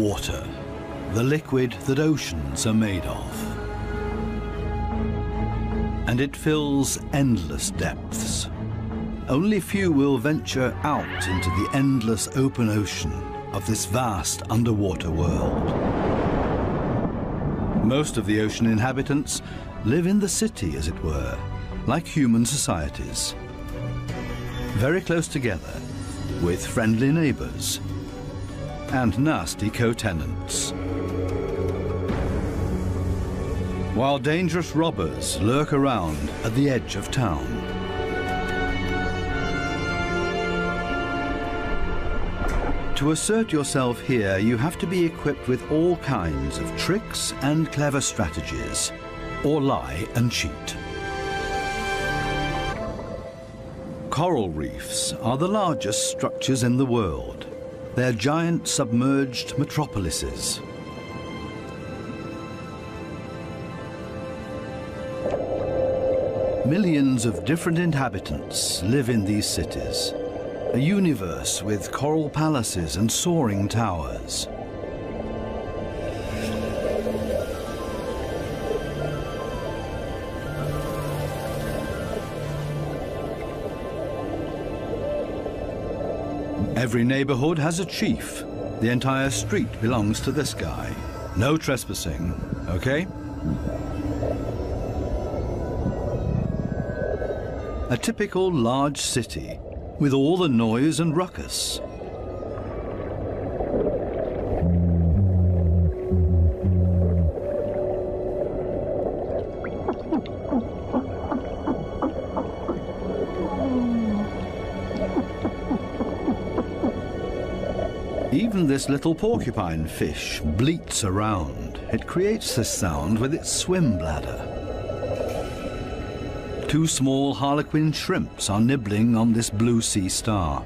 Water, the liquid that oceans are made of. And it fills endless depths. Only few will venture out into the endless open ocean of this vast underwater world. Most of the ocean inhabitants live in the city, as it were, like human societies. Very close together, with friendly neighbors and nasty co-tenants. While dangerous robbers lurk around at the edge of town. To assert yourself here, you have to be equipped with all kinds of tricks and clever strategies, or lie and cheat. Coral reefs are the largest structures in the world. They're giant submerged metropolises. Millions of different inhabitants live in these cities, a universe with coral palaces and soaring towers. Every neighborhood has a chief. The entire street belongs to this guy. No trespassing, okay? A typical large city with all the noise and ruckus. Even this little porcupine fish bleats around. It creates this sound with its swim bladder. Two small harlequin shrimps are nibbling on this blue sea star.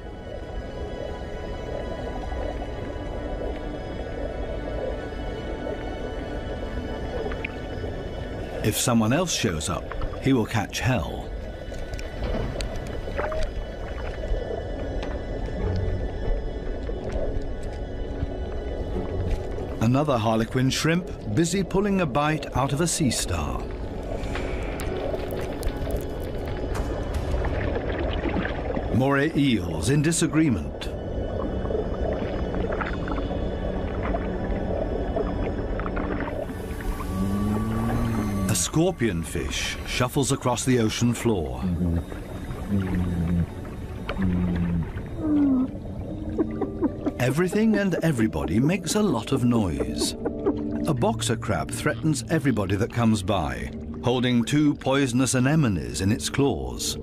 If someone else shows up, he will catch hell. Another harlequin shrimp busy pulling a bite out of a sea star. Moray eels in disagreement. A scorpion fish shuffles across the ocean floor. Everything and everybody makes a lot of noise. A boxer crab threatens everybody that comes by, holding two poisonous anemones in its claws.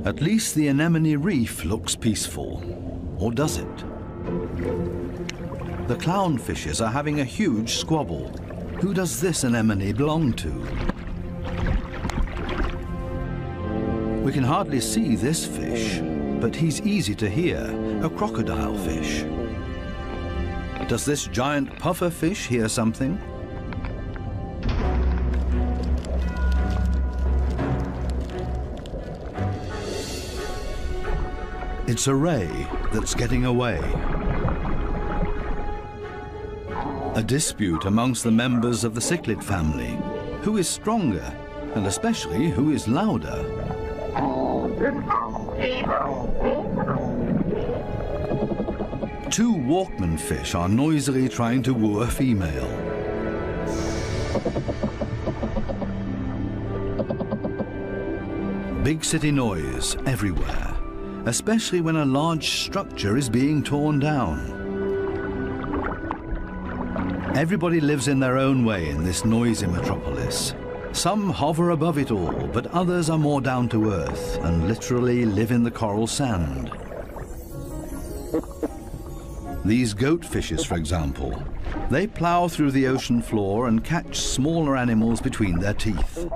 At least the anemone reef looks peaceful. Or does it? The clownfishes are having a huge squabble. Who does this anemone belong to? We can hardly see this fish, but he's easy to hear, a crocodile fish. Does this giant puffer fish hear something? It's a ray that's getting away. A dispute amongst the members of the cichlid family. Who is stronger, and especially who is louder? Two Walkman fish are noisily trying to woo a female. Big city noise everywhere, especially when a large structure is being torn down. Everybody lives in their own way in this noisy metropolis. Some hover above it all, but others are more down to earth and literally live in the coral sand. These goat fishes, for example, they plow through the ocean floor and catch smaller animals between their teeth.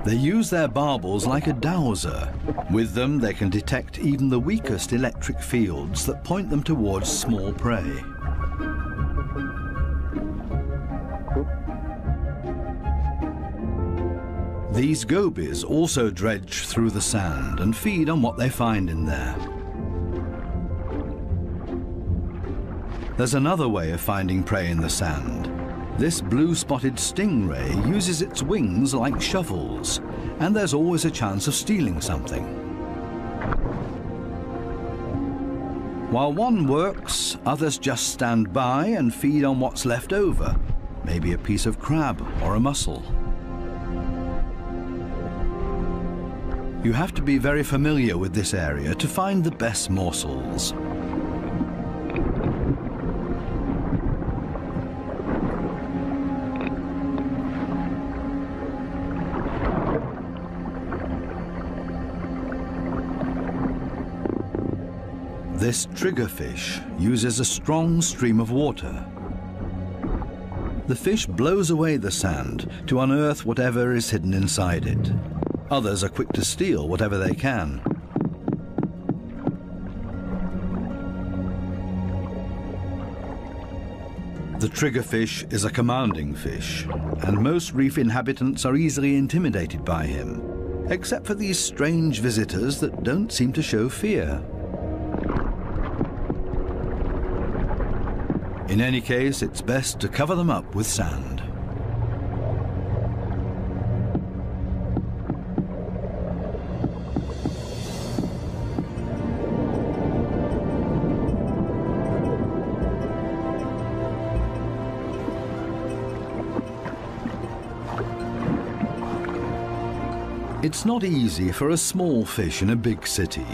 They use their barbels like a dowser. With them, they can detect even the weakest electric fields that point them towards small prey. These gobies also dredge through the sand and feed on what they find in there. There's another way of finding prey in the sand. This blue-spotted stingray uses its wings like shovels, and there's always a chance of stealing something. While one works, others just stand by and feed on what's left over, maybe a piece of crab or a mussel. You have to be very familiar with this area to find the best morsels. This triggerfish uses a strong stream of water. The fish blows away the sand to unearth whatever is hidden inside it. Others are quick to steal whatever they can. The triggerfish is a commanding fish, and most reef inhabitants are easily intimidated by him, except for these strange visitors that don't seem to show fear. In any case, it's best to cover them up with sand. It's not easy for a small fish in a big city.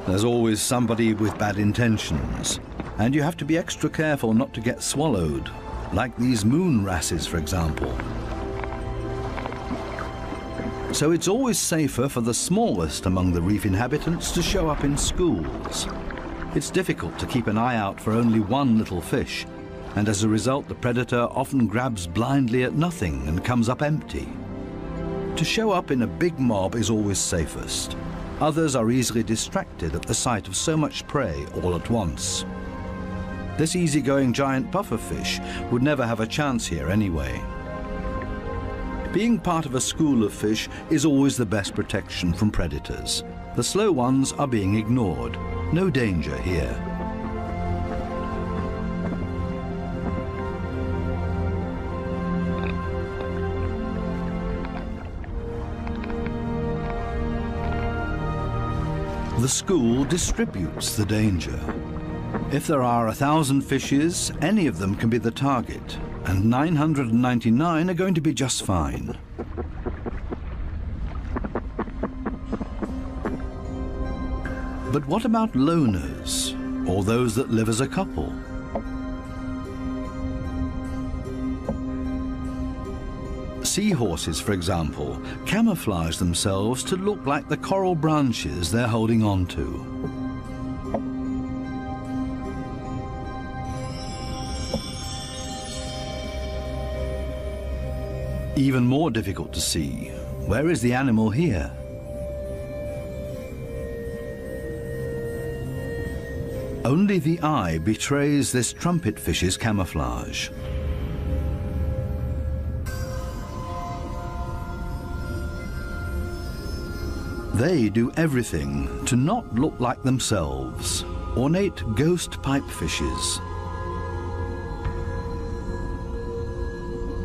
There's always somebody with bad intentions, and you have to be extra careful not to get swallowed, like these moon wrasses, for example. So it's always safer for the smallest among the reef inhabitants to show up in schools. It's difficult to keep an eye out for only one little fish, and as a result the predator often grabs blindly at nothing and comes up empty. To show up in a big mob is always safest. Others are easily distracted at the sight of so much prey all at once. This easygoing giant pufferfish would never have a chance here anyway. Being part of a school of fish is always the best protection from predators. The slow ones are being ignored. No danger here. The school distributes the danger. If there are 1,000 fishes, any of them can be the target, and 999 are going to be just fine. But what about loners, or those that live as a couple? Seahorses, for example, camouflage themselves to look like the coral branches they're holding on to. Even more difficult to see, where is the animal here? Only the eye betrays this trumpetfish's camouflage. They do everything to not look like themselves, ornate ghost pipefishes.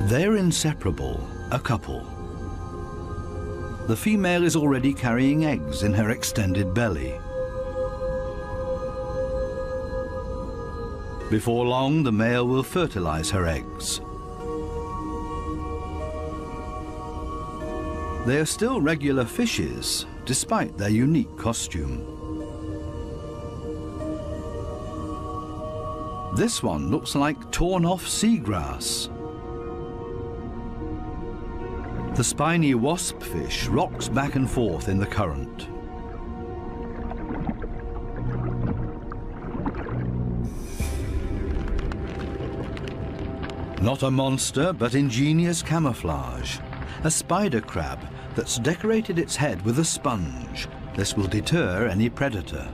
They're inseparable, a couple. The female is already carrying eggs in her extended belly. Before long, the male will fertilize her eggs. They are still regular fishes, despite their unique costume. This one looks like torn-off seagrass. The spiny waspfish rocks back and forth in the current. Not a monster, but ingenious camouflage. A spider crab that's decorated its head with a sponge. This will deter any predator.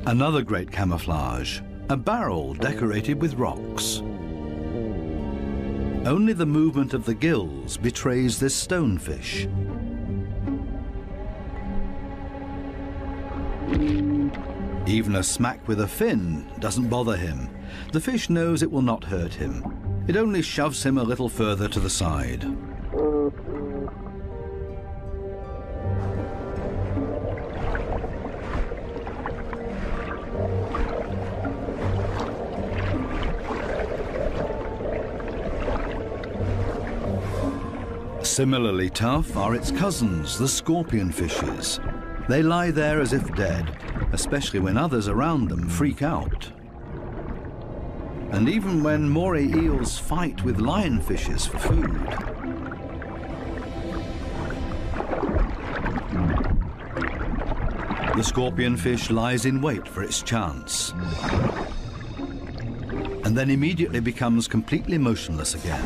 Another great camouflage, a barrel decorated with rocks. Only the movement of the gills betrays this stonefish. Even a smack with a fin doesn't bother him. The fish knows it will not hurt him. It only shoves him a little further to the side. Similarly tough are its cousins, the scorpion fishes. They lie there as if dead, especially when others around them freak out. And even when moray eels fight with lionfishes for food. The scorpion fish lies in wait for its chance, and then immediately becomes completely motionless again.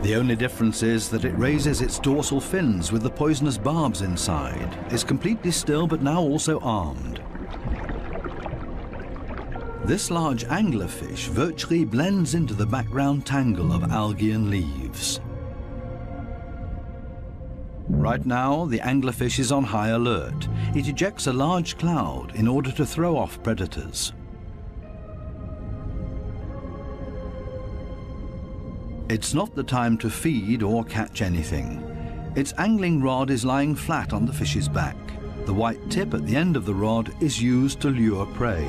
The only difference is that it raises its dorsal fins with the poisonous barbs inside, is completely still but now also armed. This large anglerfish virtually blends into the background tangle of algae and leaves. Right now, the anglerfish is on high alert. It ejects a large cloud in order to throw off predators. It's not the time to feed or catch anything. Its angling rod is lying flat on the fish's back. The white tip at the end of the rod is used to lure prey.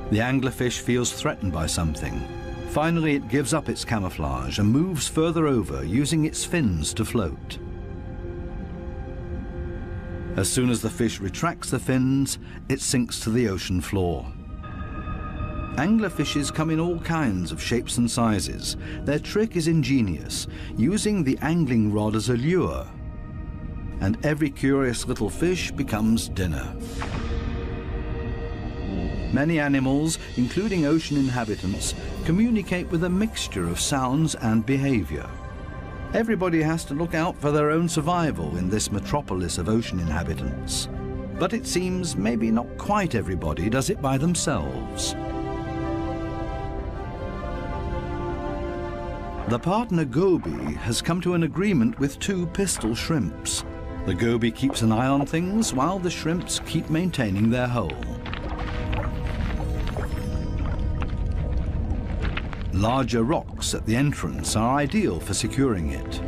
The anglerfish feels threatened by something. Finally, it gives up its camouflage and moves further over, using its fins to float. As soon as the fish retracts the fins, it sinks to the ocean floor. Anglerfishes come in all kinds of shapes and sizes. Their trick is ingenious, using the angling rod as a lure. And every curious little fish becomes dinner. Many animals, including ocean inhabitants, communicate with a mixture of sounds and behavior. Everybody has to look out for their own survival in this metropolis of ocean inhabitants. But it seems maybe not quite everybody does it by themselves. The partner goby has come to an agreement with two pistol shrimps. The goby keeps an eye on things while the shrimps keep maintaining their hole. Larger rocks at the entrance are ideal for securing it.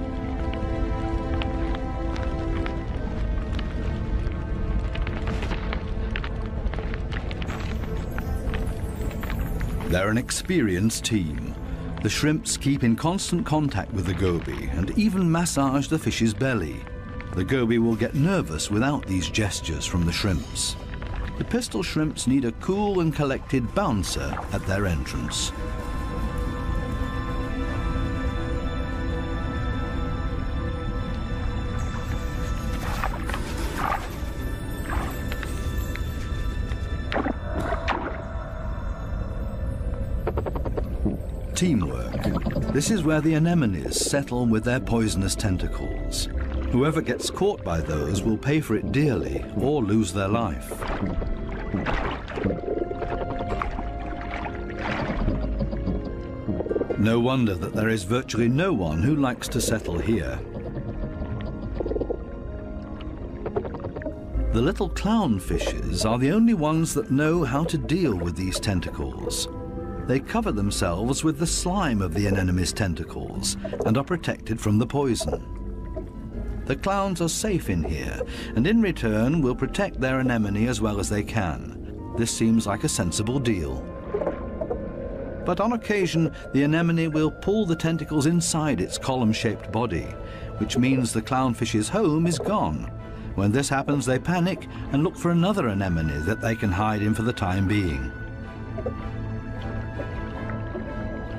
They're an experienced team. The shrimps keep in constant contact with the goby and even massage the fish's belly. The goby will get nervous without these gestures from the shrimps. The pistol shrimps need a cool and collected bouncer at their entrance. Teamwork. This is where the anemones settle with their poisonous tentacles. Whoever gets caught by those will pay for it dearly or lose their life. No wonder that there is virtually no one who likes to settle here. The little clownfishes are the only ones that know how to deal with these tentacles. They cover themselves with the slime of the anemone's tentacles and are protected from the poison. The clowns are safe in here, and in return will protect their anemone as well as they can. This seems like a sensible deal. But on occasion, the anemone will pull the tentacles inside its column-shaped body, which means the clownfish's home is gone. When this happens, they panic and look for another anemone that they can hide in for the time being.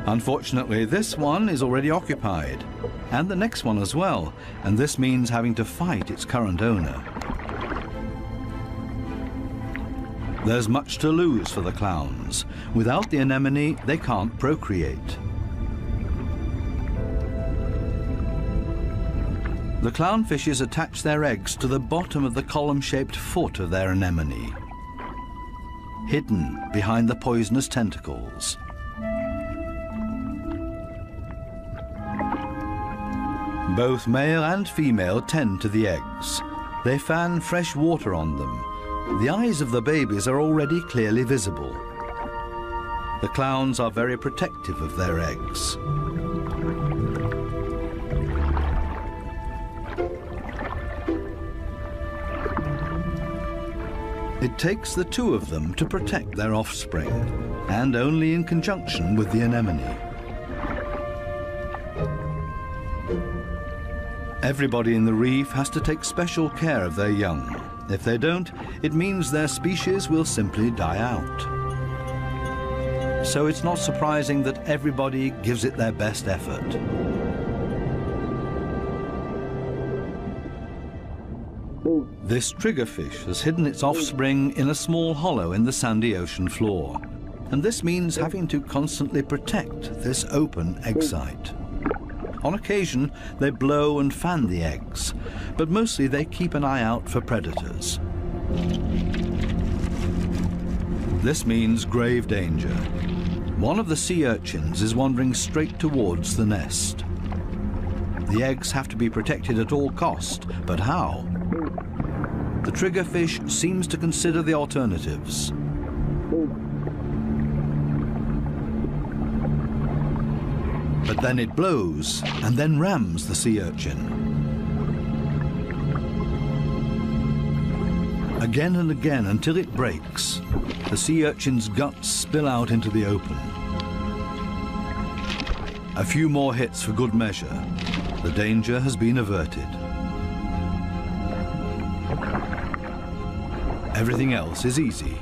Unfortunately, this one is already occupied, and the next one as well, and this means having to fight its current owner. There's much to lose for the clowns. Without the anemone, they can't procreate. The clownfishes attach their eggs to the bottom of the column-shaped foot of their anemone, hidden behind the poisonous tentacles. Both male and female tend to the eggs. They fan fresh water on them. The eyes of the babies are already clearly visible. The clowns are very protective of their eggs. It takes the two of them to protect their offspring, and only in conjunction with the anemone. Everybody in the reef has to take special care of their young. If they don't, it means their species will simply die out. So it's not surprising that everybody gives it their best effort. This triggerfish has hidden its offspring in a small hollow in the sandy ocean floor, and this means having to constantly protect this open egg site. On occasion, they blow and fan the eggs, but mostly they keep an eye out for predators. This means grave danger. One of the sea urchins is wandering straight towards the nest. The eggs have to be protected at all cost, but how? The triggerfish seems to consider the alternatives. But then it blows and then rams the sea urchin. Again and again until it breaks, the sea urchin's guts spill out into the open. A few more hits for good measure. The danger has been averted. Everything else is easy.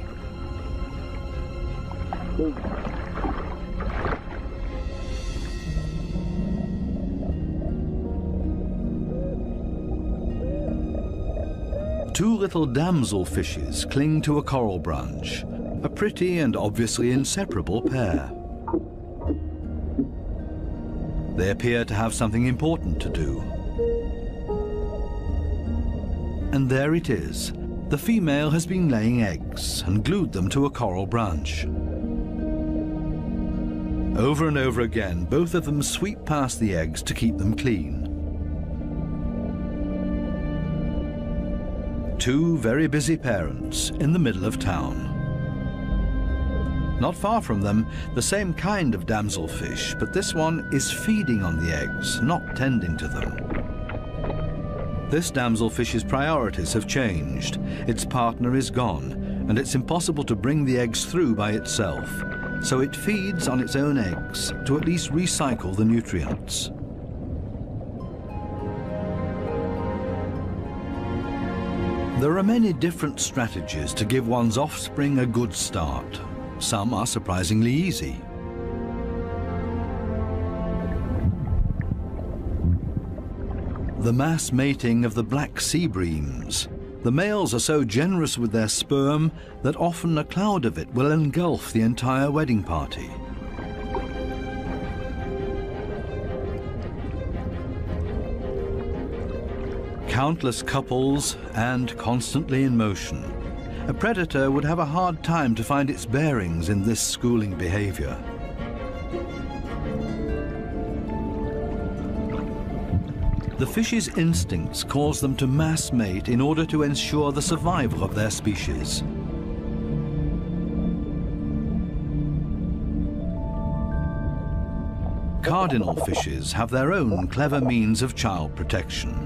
Two little damselfishes cling to a coral branch, a pretty and obviously inseparable pair. They appear to have something important to do. And there it is. The female has been laying eggs and glued them to a coral branch. Over and over again, both of them sweep past the eggs to keep them clean. Two very busy parents in the middle of town. Not far from them, the same kind of damselfish, but this one is feeding on the eggs, not tending to them. This damselfish's priorities have changed. Its partner is gone, and it's impossible to bring the eggs through by itself, so it feeds on its own eggs to at least recycle the nutrients. There are many different strategies to give one's offspring a good start. Some are surprisingly easy. The mass mating of the black sea breams. The males are so generous with their sperm that often a cloud of it will engulf the entire wedding party. Countless couples and constantly in motion. A predator would have a hard time to find its bearings in this schooling behavior. The fish's instincts cause them to mass mate in order to ensure the survival of their species. Cardinal fishes have their own clever means of child protection.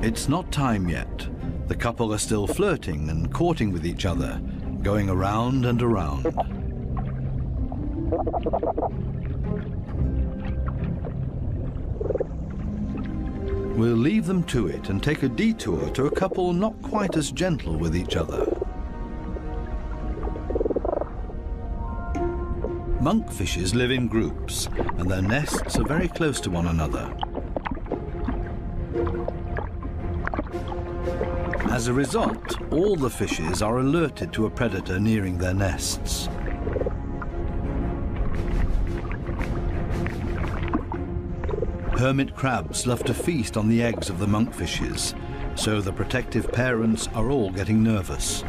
It's not time yet. The couple are still flirting and courting with each other, going around and around. We'll leave them to it and take a detour to a couple not quite as gentle with each other. Monkfishes live in groups, and their nests are very close to one another. As a result, all the fishes are alerted to a predator nearing their nests. Hermit crabs love to feast on the eggs of the monkfishes, so the protective parents are all getting nervous.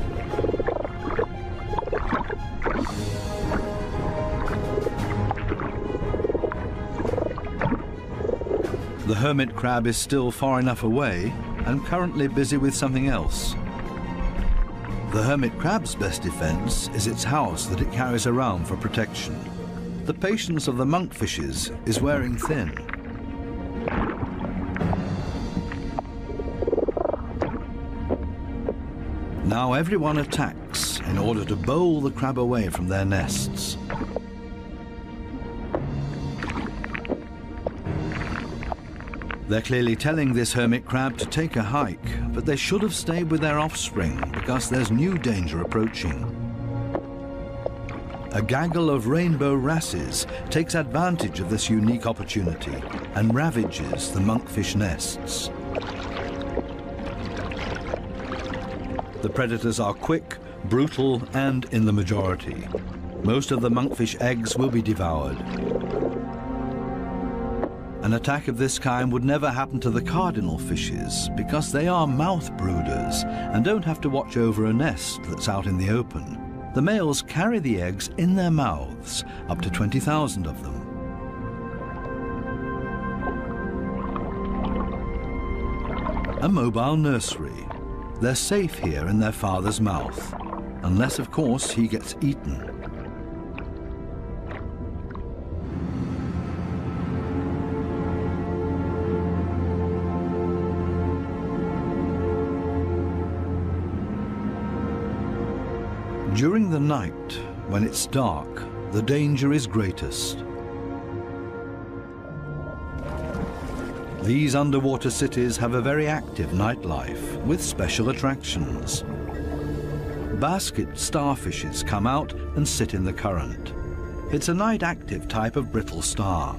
The hermit crab is still far enough away and currently busy with something else. The hermit crab's best defense is its house that it carries around for protection. The patience of the monkfishes is wearing thin. Now everyone attacks in order to bowl the crab away from their nests. They're clearly telling this hermit crab to take a hike, but they should have stayed with their offspring because there's new danger approaching. A gaggle of rainbow wrasses takes advantage of this unique opportunity and ravages the monkfish nests. The predators are quick, brutal, and in the majority. Most of the monkfish eggs will be devoured. An attack of this kind would never happen to the cardinal fishes because they are mouth brooders and don't have to watch over a nest that's out in the open. The males carry the eggs in their mouths, up to 20,000 of them. A mobile nursery. They're safe here in their father's mouth, unless, of course, he gets eaten. During the night, when it's dark, the danger is greatest. These underwater cities have a very active nightlife with special attractions. Basket starfishes come out and sit in the current. It's a night-active type of brittle star.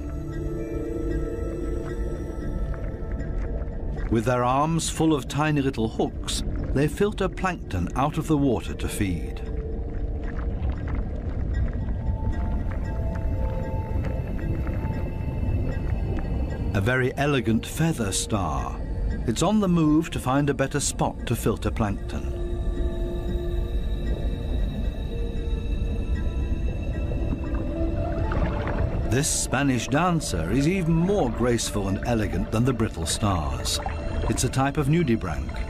With their arms full of tiny little hooks, they filter plankton out of the water to feed. A very elegant feather star. It's on the move to find a better spot to filter plankton. This Spanish dancer is even more graceful and elegant than the brittle stars. It's a type of nudibranch.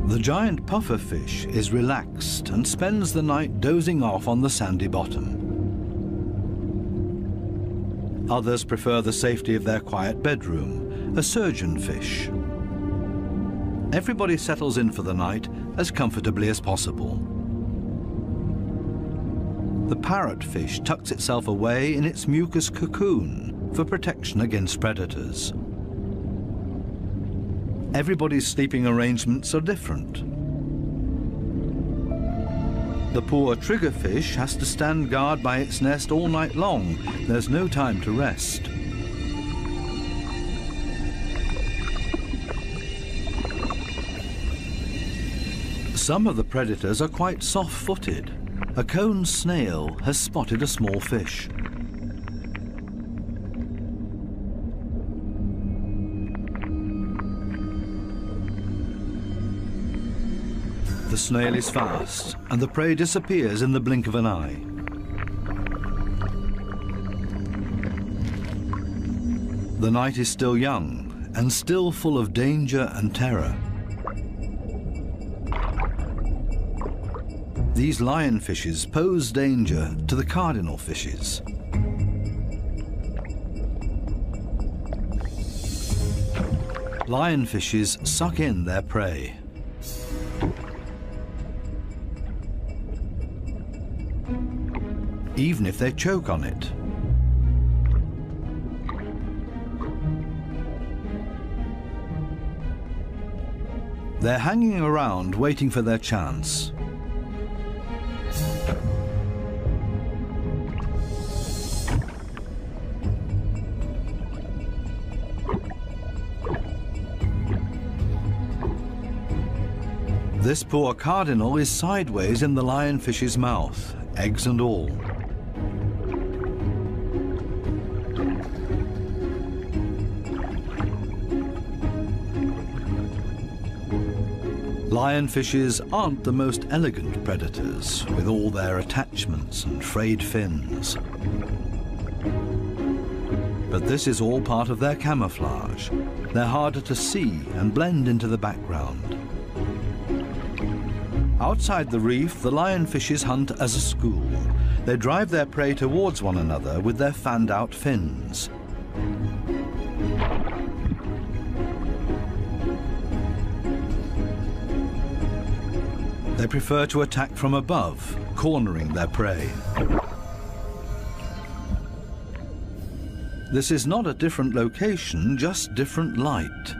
The giant pufferfish is relaxed and spends the night dozing off on the sandy bottom. Others prefer the safety of their quiet bedroom, a surgeonfish. Everybody settles in for the night as comfortably as possible. The parrotfish tucks itself away in its mucus cocoon for protection against predators. Everybody's sleeping arrangements are different. The poor triggerfish has to stand guard by its nest all night long. There's no time to rest. Some of the predators are quite soft-footed. A cone snail has spotted a small fish. The snail is fast, and the prey disappears in the blink of an eye. The night is still young, and still full of danger and terror. These lionfishes pose danger to the cardinal fishes. Lionfishes suck in their prey. Even if they choke on it. They're hanging around waiting for their chance. This poor cardinal is sideways in the lionfish's mouth, eggs and all. Lionfishes aren't the most elegant predators, with all their attachments and frayed fins. But this is all part of their camouflage. They're harder to see and blend into the background. Outside the reef, the lionfishes hunt as a school. They drive their prey towards one another with their fanned-out fins. They prefer to attack from above, cornering their prey. This is not a different location, just different light.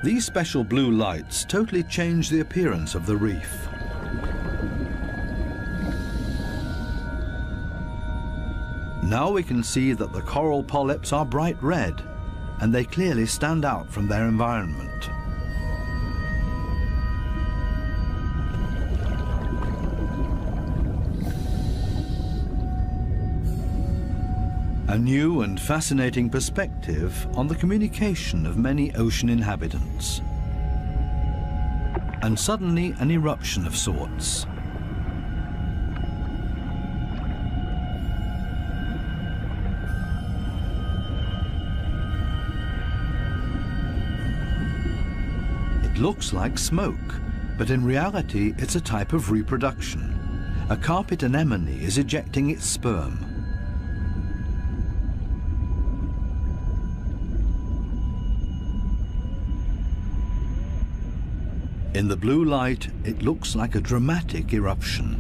These special blue lights totally change the appearance of the reef. Now we can see that the coral polyps are bright red, and they clearly stand out from their environment. A new and fascinating perspective on the communication of many ocean inhabitants. And suddenly an eruption of sorts. It looks like smoke, but in reality it's a type of reproduction. A carpet anemone is ejecting its sperm. In the blue light, it looks like a dramatic eruption.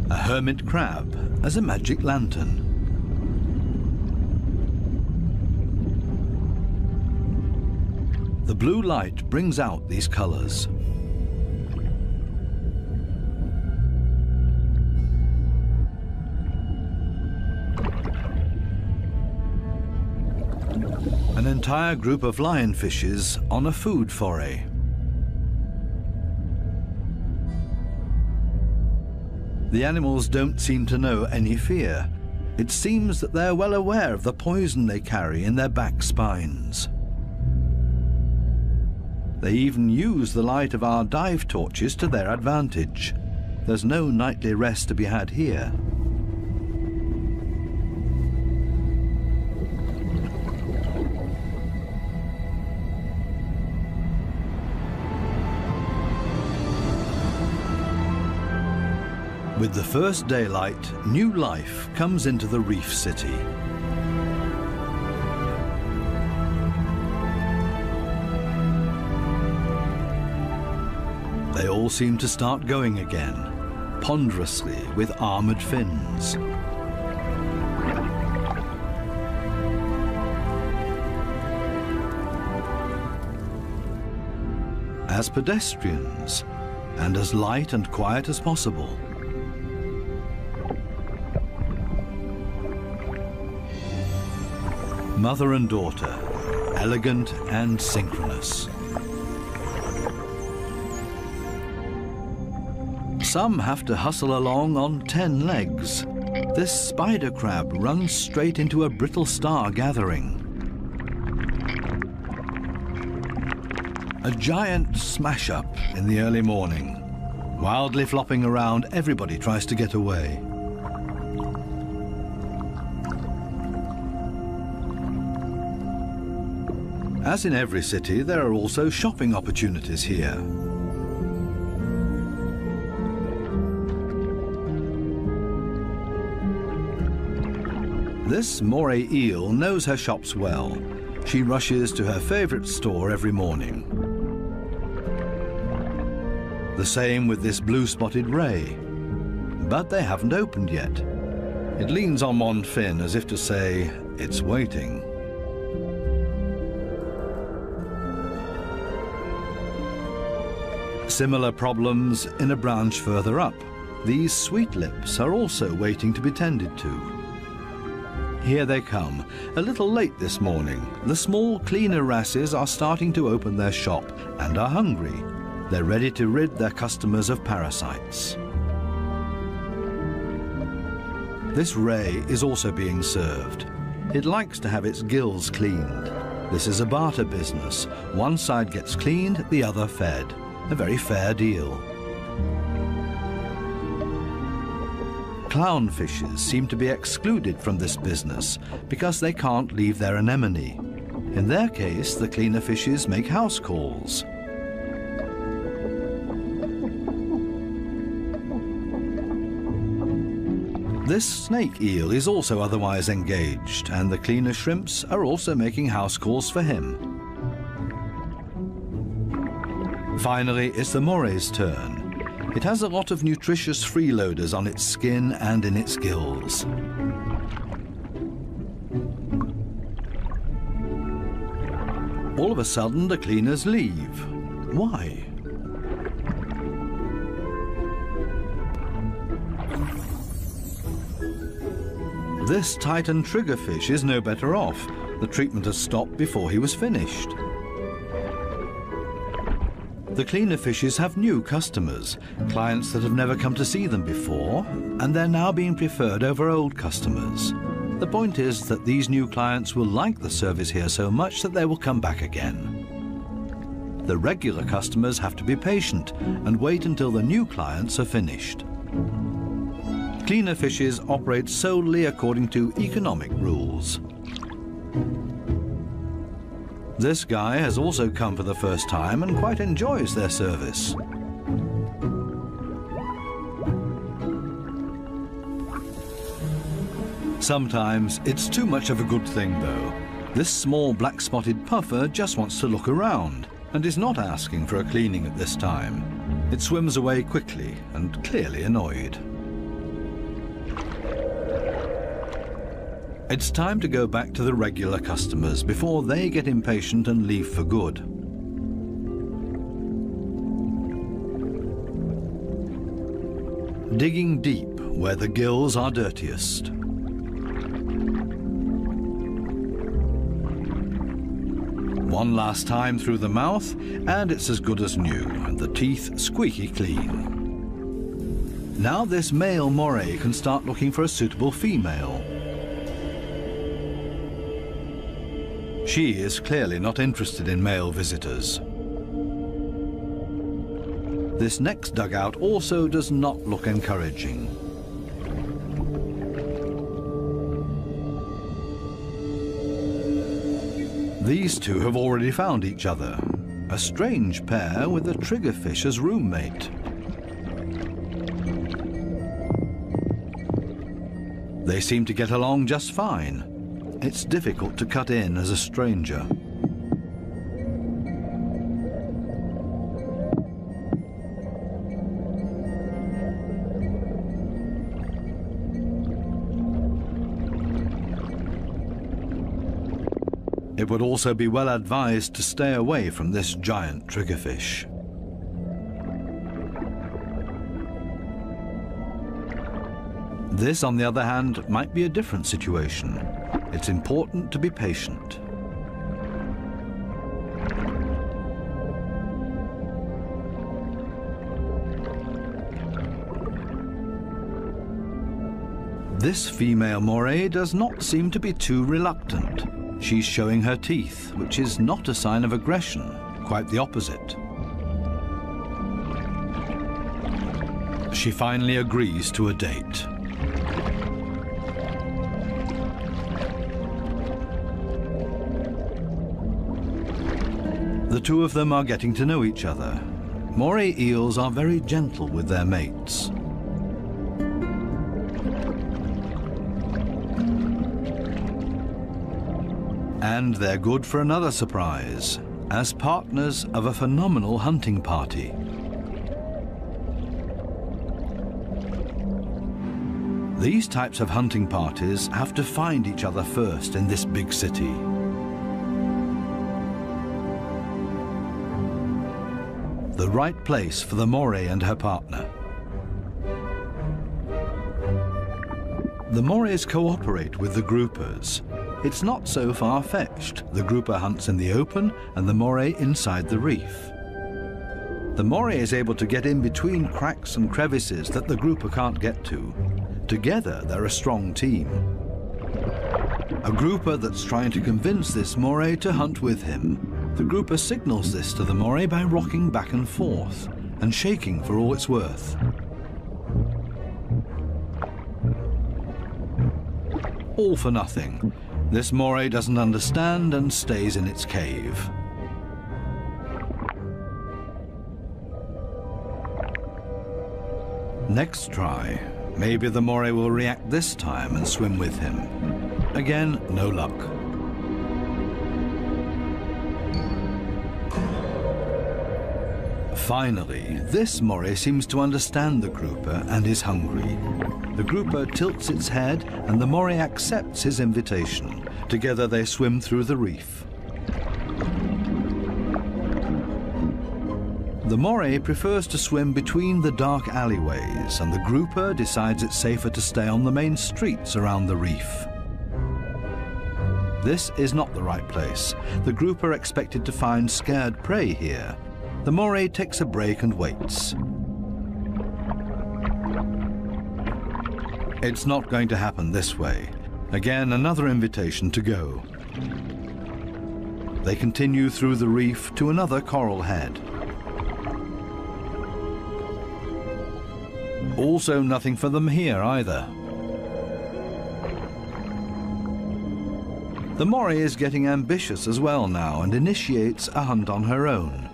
A hermit crab as a magic lantern. The blue light brings out these colors. An entire group of lionfishes on a food foray. The animals don't seem to know any fear. It seems that they're well aware of the poison they carry in their back spines. They even use the light of our dive torches to their advantage. There's no nightly rest to be had here. With the first daylight, new life comes into the reef city. They all seem to start going again, ponderously with armored fins. As pedestrians, and as light and quiet as possible. Mother and daughter, elegant and synchronous. Some have to hustle along on 10 legs. This spider crab runs straight into a brittle star gathering. A giant smash-up in the early morning. Wildly flopping around, everybody tries to get away. As in every city, there are also shopping opportunities here. This moray eel knows her shops well. She rushes to her favorite store every morning. The same with this blue-spotted ray. But they haven't opened yet. It leans on one fin as if to say, it's waiting. Similar problems in a branch further up. These sweetlips are also waiting to be tended to. Here they come, a little late this morning. The small, cleaner wrasses are starting to open their shop and are hungry. They're ready to rid their customers of parasites. This ray is also being served. It likes to have its gills cleaned. This is a barter business. One side gets cleaned, the other fed. A very fair deal. Clownfishes seem to be excluded from this business because they can't leave their anemone. In their case, the cleaner fishes make house calls. This snake eel is also otherwise engaged, and the cleaner shrimps are also making house calls for him. Finally, it's the moray's turn. It has a lot of nutritious freeloaders on its skin and in its gills. All of a sudden, the cleaners leave. Why? This Titan triggerfish is no better off. The treatment has stopped before he was finished. The cleaner fishes have new customers, clients that have never come to see them before, and they're now being preferred over old customers. The point is that these new clients will like the service here so much that they will come back again. The regular customers have to be patient and wait until the new clients are finished. Cleaner fishes operate solely according to economic rules. This guy has also come for the first time and quite enjoys their service. Sometimes it's too much of a good thing, though. This small black-spotted puffer just wants to look around and is not asking for a cleaning at this time. It swims away quickly and clearly annoyed. It's time to go back to the regular customers before they get impatient and leave for good. Digging deep where the gills are dirtiest. One last time through the mouth, and it's as good as new, and the teeth squeaky clean. Now this male moray can start looking for a suitable female. She is clearly not interested in male visitors. This next dugout also does not look encouraging. These two have already found each other. A strange pair with a triggerfish as roommate. They seem to get along just fine. It's difficult to cut in as a stranger. It would also be well advised to stay away from this giant triggerfish. This, on the other hand, might be a different situation. It's important to be patient. This female moray does not seem to be too reluctant. She's showing her teeth, which is not a sign of aggression, quite the opposite. She finally agrees to a date. The two of them are getting to know each other. Moray eels are very gentle with their mates. And they're good for another surprise, as partners of a phenomenal hunting party. These types of hunting parties have to find each other first in this big city. The right place for the moray and her partner. The morays cooperate with the groupers. It's not so far-fetched. The grouper hunts in the open and the moray inside the reef. The moray is able to get in between cracks and crevices that the grouper can't get to. Together, they're a strong team. a grouper that's trying to convince this moray to hunt with him. The grouper signals this to the moray by rocking back and forth and shaking for all it's worth. All for nothing. This moray doesn't understand and stays in its cave. Next try. Maybe the moray will react this time and swim with him. Again, no luck. Finally, this moray seems to understand the grouper and is hungry. The grouper tilts its head and the moray accepts his invitation. Together they swim through the reef. The moray prefers to swim between the dark alleyways, and the grouper decides it's safer to stay on the main streets around the reef. This is not the right place. The grouper expected to find scared prey here. The moray takes a break and waits. It's not going to happen this way. Again, another invitation to go. They continue through the reef to another coral head. Also nothing for them here either. The moray is getting ambitious as well now and initiates a hunt on her own.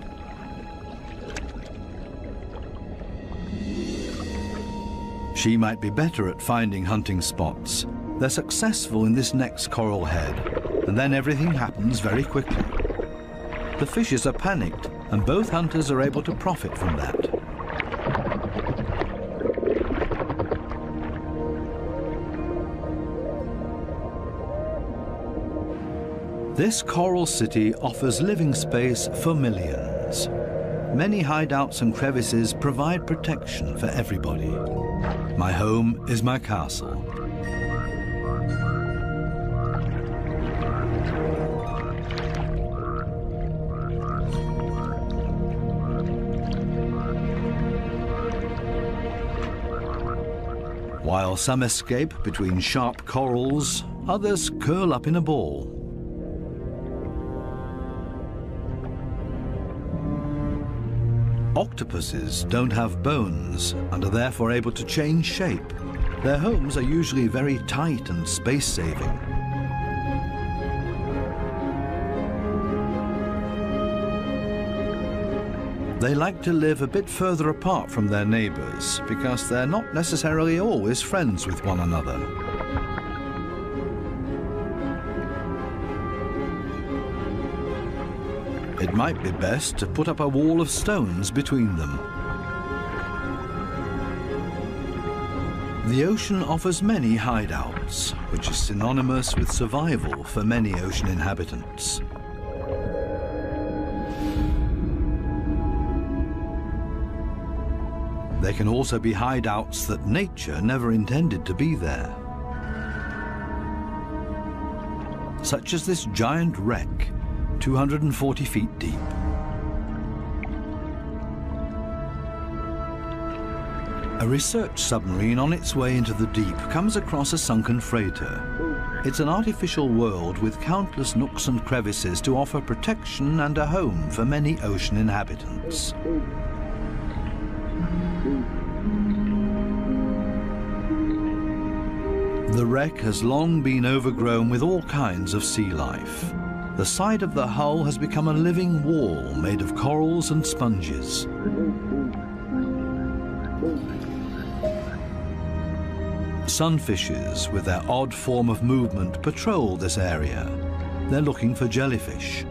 She might be better at finding hunting spots. They're successful in this next coral head, and then everything happens very quickly. The fishes are panicked, and both hunters are able to profit from that. This coral city offers living space for millions. Many hideouts and crevices provide protection for everybody. My home is my castle. While some escape between sharp corals, others curl up in a ball. Octopuses don't have bones and are therefore able to change shape. Their homes are usually very tight and space-saving. They like to live a bit further apart from their neighbors because they're not necessarily always friends with one another. It might be best to put up a wall of stones between them. The ocean offers many hideouts, which is synonymous with survival for many ocean inhabitants. There can also be hideouts that nature never intended to be there. Such as this giant wreck, 240 feet deep. A research submarine on its way into the deep comes across a sunken freighter. It's an artificial world with countless nooks and crevices to offer protection and a home for many ocean inhabitants. The wreck has long been overgrown with all kinds of sea life. The side of the hull has become a living wall made of corals and sponges. Sunfishes, with their odd form of movement, patrol this area. They're looking for jellyfish.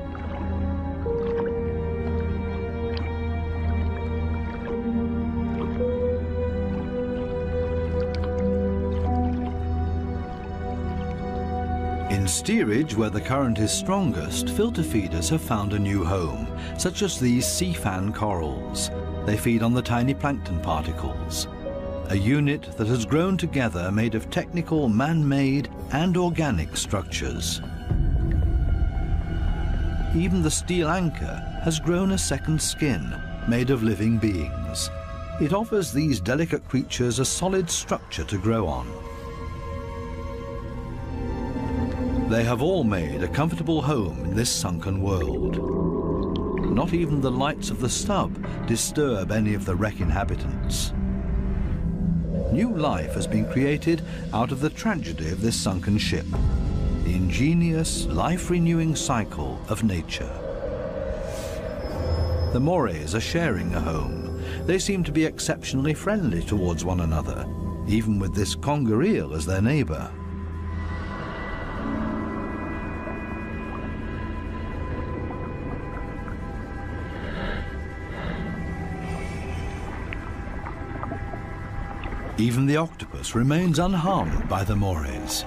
In steerage, where the current is strongest, filter feeders have found a new home, such as these sea fan corals. They feed on the tiny plankton particles, a unit that has grown together made of technical, man-made and organic structures. Even the steel anchor has grown a second skin, made of living beings. It offers these delicate creatures a solid structure to grow on. They have all made a comfortable home in this sunken world. Not even the lights of the stub disturb any of the wreck inhabitants. New life has been created out of the tragedy of this sunken ship, the ingenious, life-renewing cycle of nature. The Morays are sharing a home. They seem to be exceptionally friendly towards one another, even with this conger eel as their neighbour. Even the octopus remains unharmed by the Morays.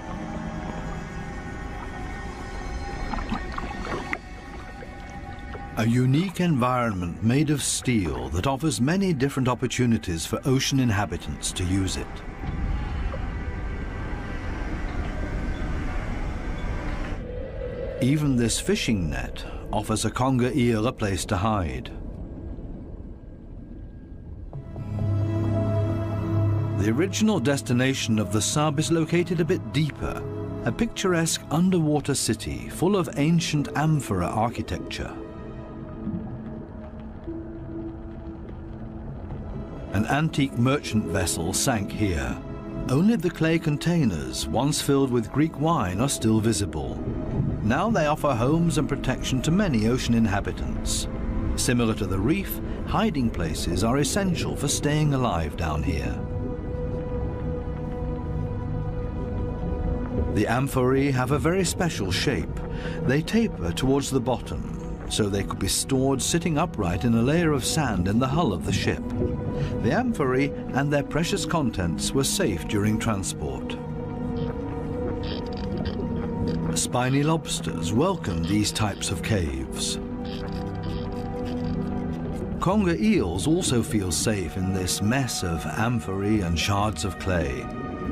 A unique environment made of steel that offers many different opportunities for ocean inhabitants to use it. Even this fishing net offers a conger eel a place to hide. The original destination of the sub is located a bit deeper, a picturesque underwater city full of ancient amphora architecture. An antique merchant vessel sank here. Only the clay containers, once filled with Greek wine, are still visible. Now they offer homes and protection to many ocean inhabitants. Similar to the reef, hiding places are essential for staying alive down here. The amphorae have a very special shape. They taper towards the bottom, so they could be stored sitting upright in a layer of sand in the hull of the ship. The amphorae and their precious contents were safe during transport. Spiny lobsters welcome these types of caves. Conger eels also feel safe in this mess of amphorae and shards of clay,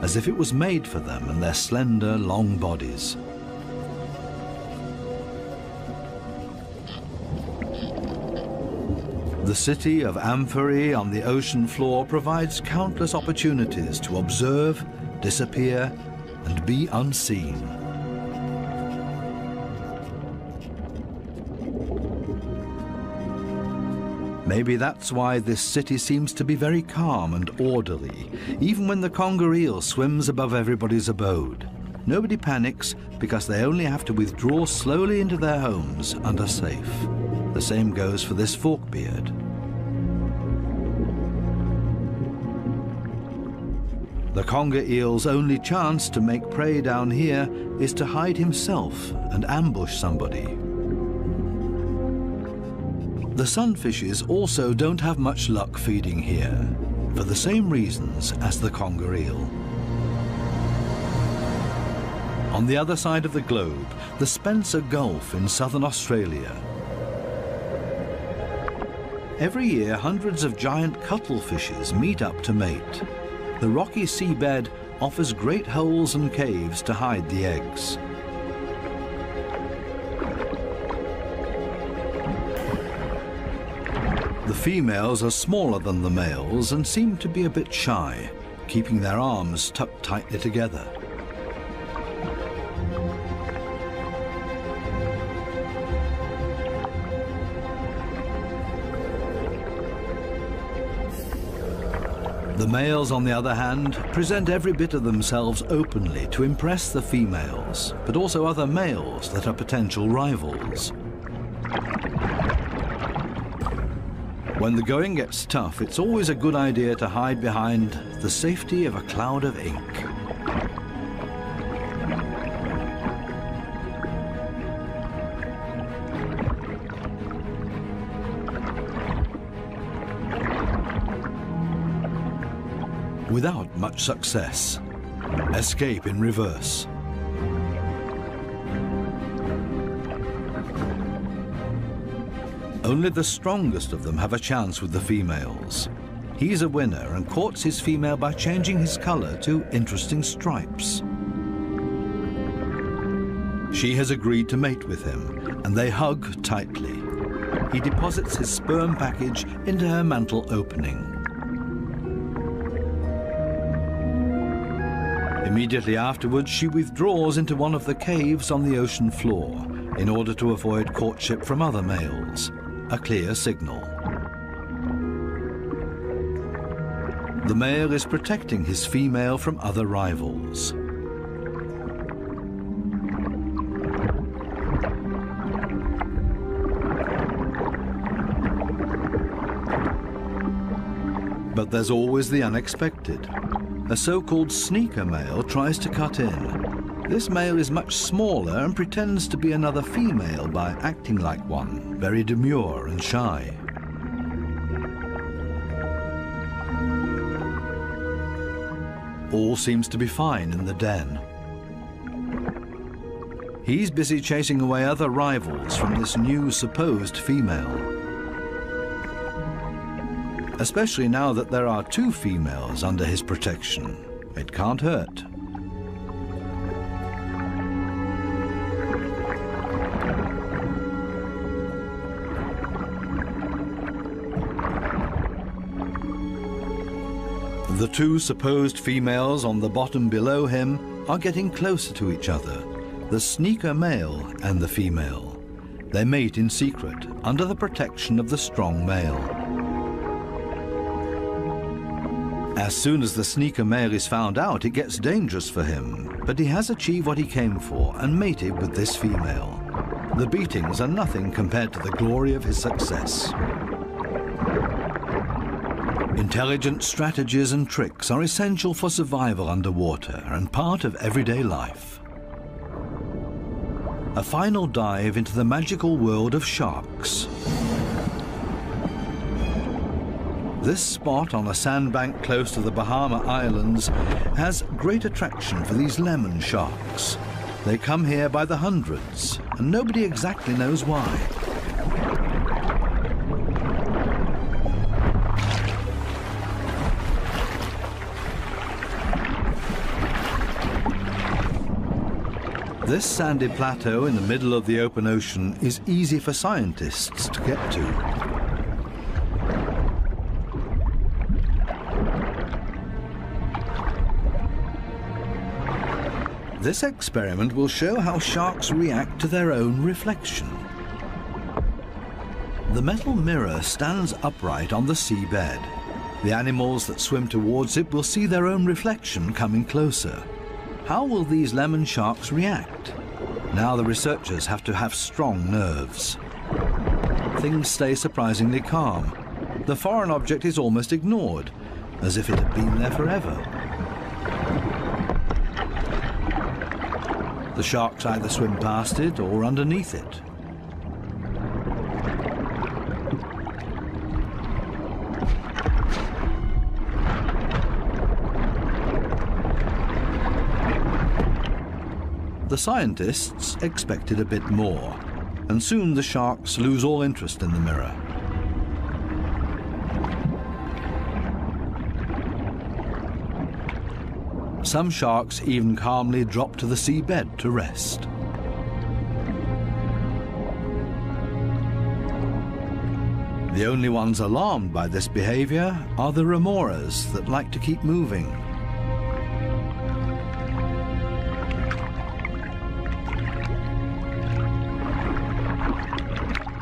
as if it was made for them and their slender, long bodies. The city of amphorae on the ocean floor provides countless opportunities to observe, disappear, and be unseen. Maybe that's why this city seems to be very calm and orderly, even when the conger eel swims above everybody's abode. Nobody panics because they only have to withdraw slowly into their homes and are safe. The same goes for this forkbeard. The conger eel's only chance to make prey down here is to hide himself and ambush somebody. The sunfishes also don't have much luck feeding here, for the same reasons as the conger eel. On the other side of the globe, the Spencer Gulf in southern Australia. Every year, hundreds of giant cuttlefishes meet up to mate. The rocky seabed offers great holes and caves to hide the eggs. The females are smaller than the males and seem to be a bit shy, keeping their arms tucked tightly together. The males, on the other hand, present every bit of themselves openly to impress the females, but also other males that are potential rivals. When the going gets tough, it's always a good idea to hide behind the safety of a cloud of ink. Without much success. Escape in reverse. Only the strongest of them have a chance with the females. He's a winner and courts his female by changing his color to interesting stripes. She has agreed to mate with him, and they hug tightly. He deposits his sperm package into her mantle opening. Immediately afterwards, she withdraws into one of the caves on the ocean floor in order to avoid courtship from other males, a clear signal. The male is protecting his female from other rivals. But there's always the unexpected. A so-called sneaker male tries to cut in. This male is much smaller and pretends to be another female by acting like one, very demure and shy. All seems to be fine in the den. He's busy chasing away other rivals from this new supposed female. Especially now that there are 2 females under his protection. It can't hurt. The 2 supposed females on the bottom below him are getting closer to each other, the sneaker male and the female. They mate in secret, under the protection of the strong male. As soon as the sneaker male is found out, it gets dangerous for him, but he has achieved what he came for and mated with this female. The beatings are nothing compared to the glory of his success. Intelligent strategies and tricks are essential for survival underwater and part of everyday life. A final dive into the magical world of sharks. This spot on a sandbank close to the Bahama Islands has great attraction for these lemon sharks. They come here by the hundreds, and nobody exactly knows why. This sandy plateau in the middle of the open ocean is easy for scientists to get to. This experiment will show how sharks react to their own reflection. The metal mirror stands upright on the seabed. The animals that swim towards it will see their own reflection coming closer. How will these lemon sharks react? Now the researchers have to have strong nerves. Things stay surprisingly calm. The foreign object is almost ignored, as if it had been there forever. The sharks either swim past it or underneath it. The scientists expected a bit more, and soon the sharks lose all interest in the mirror. Some sharks even calmly drop to the seabed to rest. The only ones alarmed by this behavior are the remoras that like to keep moving.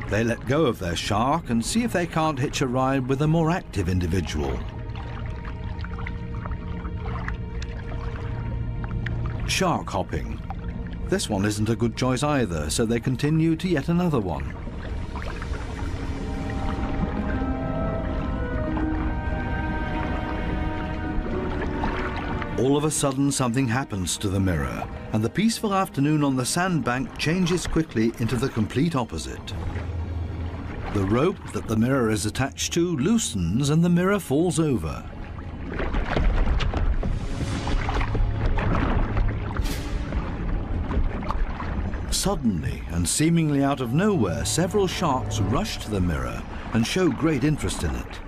They let go of their shark and see if they can't hitch a ride with a more active individual. Shark hopping. This one isn't a good choice either, so they continue to yet another one. All of a sudden, something happens to the mirror, and the peaceful afternoon on the sandbank changes quickly into the complete opposite. The rope that the mirror is attached to loosens and the mirror falls over. Suddenly, and seemingly out of nowhere, several sharks rush to the mirror and show great interest in it.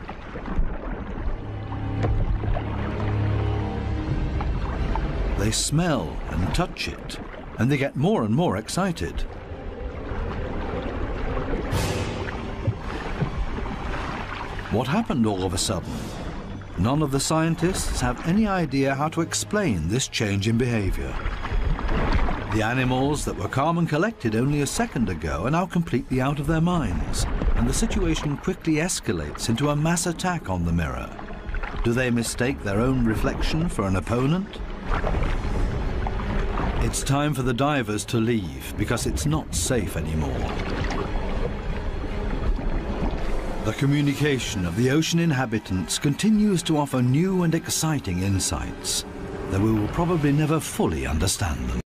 They smell and touch it, and they get more and more excited. What happened all of a sudden? None of the scientists have any idea how to explain this change in behavior. The animals that were calm and collected only a second ago are now completely out of their minds, and the situation quickly escalates into a mass attack on the mirror. Do they mistake their own reflection for an opponent? It's time for the divers to leave because it's not safe anymore. The communication of the ocean inhabitants continues to offer new and exciting insights, though we will probably never fully understand them.